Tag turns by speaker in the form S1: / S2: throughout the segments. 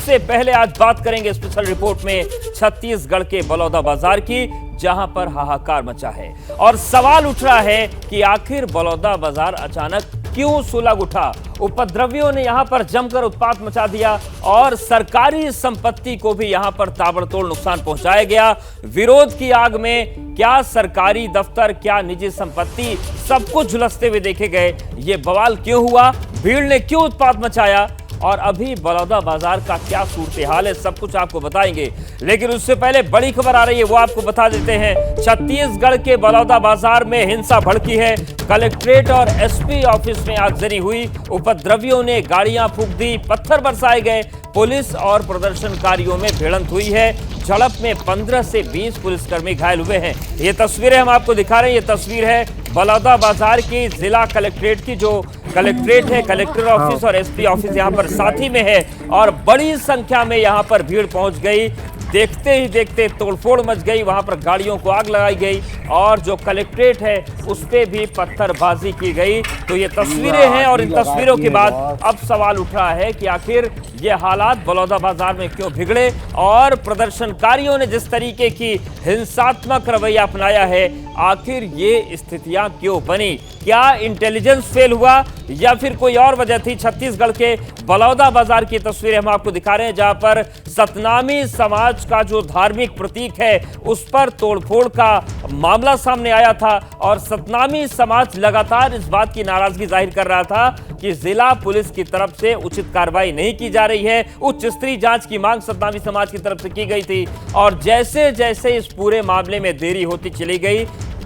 S1: उससे पहले आज बात करेंगे स्पेशल रिपोर्ट में छत्तीसगढ़ के बलौदा बाजार की, जहां पर हाहाकार मचा है और सवाल उठ रहा है कि आखिर बलौदा बाजार अचानक क्यों सुलग उठा। उपद्रवियों ने यहां पर जमकर उत्पात मचा दिया और सरकारी संपत्ति को भी यहां पर ताबड़तोड़ नुकसान पहुंचाया गया। विरोध की आग में क्या सरकारी दफ्तर, क्या निजी संपत्ति, सब कुछ झुलसते हुए देखे गए। ये बवाल क्यों हुआ, भीड़ ने क्यों उत्पात मचाया और अभी बलौदा बाजार का क्या सूरत हाल है, सब कुछ आपको बताएंगे। लेकिन उससे पहले बड़ी खबर आ रही है, वो आपको बता देते हैं। छत्तीसगढ़ के बलौदा बाजार में हिंसा भड़की है। कलेक्ट्रेट और एसपी ऑफिस में आगजनी हुई। उपद्रवियों ने गाड़ियां फूंक दी, पत्थर बरसाए गए। पुलिस और प्रदर्शनकारियों में भिड़ंत हुई है। झड़प में 15 से 20 पुलिसकर्मी घायल हुए हैं। ये तस्वीरें हम आपको दिखा रहे हैं। ये तस्वीर है बलौदा बाजार की जिला कलेक्ट्रेट की, जो कलेक्ट्रेट है, कलेक्टर ऑफिस और एसपी ऑफिस यहां पर साथ ही में है और बड़ी संख्या में यहां पर भीड़ पहुंच गई। देखते ही देखते तोड़फोड़ मच गई, वहां पर गाड़ियों को आग लगाई गई और जो कलेक्ट्रेट है उस पे भी पत्थरबाजी की गई। तो ये तस्वीरें हैं और इन तस्वीरों के बाद अब सवाल उठ रहा है कि आखिर ये हालात बलौदा बाजार में क्यों बिगड़े और प्रदर्शनकारियों ने जिस तरीके की हिंसात्मक रवैया अपनाया है, आखिर ये स्थितियां क्यों बनी। क्या इंटेलिजेंस फेल हुआ या फिर कोई और वजह थी। छत्तीसगढ़ के बलौदा बाजार की तस्वीरें हम आपको दिखा रहे हैं, जहां पर सतनामी समाज का जो धार्मिक प्रतीक है उस पर तोड़फोड़ का मामला सामने आया था और सतनामी समाज लगातार इस बात की नाराजगी जाहिर कर रहा था कि जिला पुलिस की तरफ से उचित कार्रवाई नहीं की जा रही है। उच्च स्तरीय जांच की मांग सतनामी समाज की तरफ से की गई थी और जैसे जैसे इस पूरे मामले में देरी होती चली गई,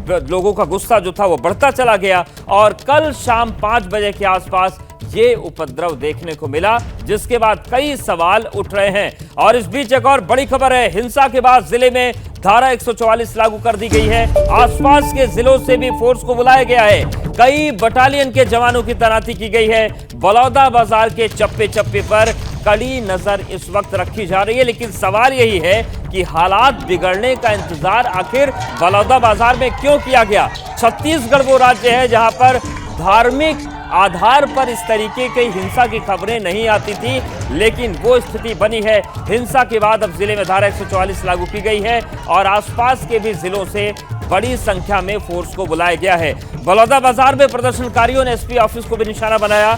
S1: लोगों का गुस्सा जो था वो बढ़ता चला गया और कल शाम 5 बजे के आसपास ये उपद्रव देखने को मिला, जिसके बाद कई सवाल उठ रहे हैं। और इस बीच एक और बड़ी खबर है, हिंसा के बाद जिले में धारा 144 लागू कर दी गई है। आसपास के जिलों से भी फोर्स को बुलाया गया है। कई बटालियन के जवानों की तैनाती की गई है। बलौदा बाजार के चप्पे चप्पे पर कड़ी नजर इस वक्त रखी जा रही है, लेकिन सवाल यही है कि हालात बिगड़ने का इंतजार आखिर बलौदा बाजार में क्यों किया गया। छत्तीसगढ़ वो राज्य है जहां पर धार्मिक आधार पर इस तरीके की हिंसा की खबरें नहीं आती थी, लेकिन वो स्थिति बनी है। हिंसा के बाद अब जिले में धारा 144 लागू की गई है और आसपास के भी जिलों से बड़ी संख्या में फोर्स को बुलाया गया है। बलौदा बाजार में प्रदर्शनकारियों ने एसपी ऑफिस को भी निशाना बनाया